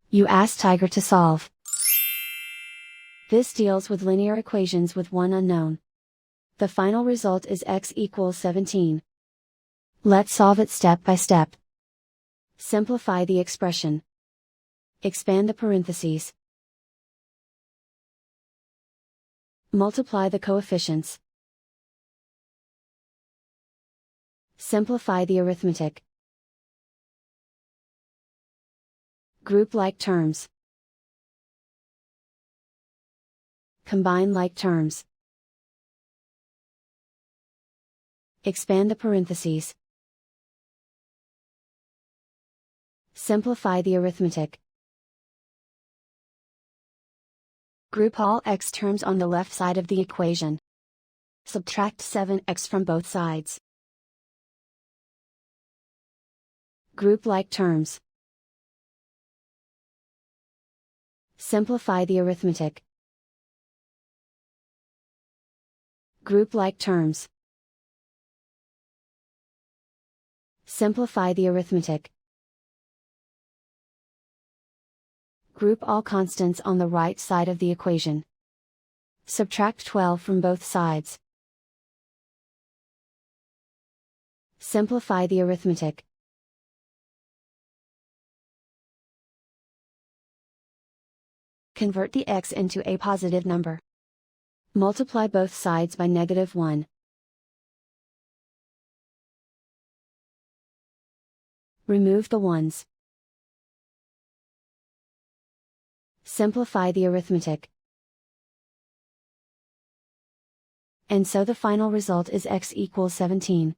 You ask Tiger to solve. This deals with linear equations with one unknown. The final result is x equals 17. Let's solve it step by step. Simplify the expression. Expand the parentheses. Multiply the coefficients. Simplify the arithmetic. Group like terms. Combine like terms. Expand the parentheses. Simplify the arithmetic. Group all x terms on the left side of the equation. Subtract 7x from both sides. Group like terms. Simplify the arithmetic. Group like terms. Simplify the arithmetic. Group all constants on the right side of the equation. Subtract 12 from both sides. Simplify the arithmetic. Convert the x into a positive number. Multiply both sides by -1. Remove the ones. Simplify the arithmetic. And so the final result is x equals 17.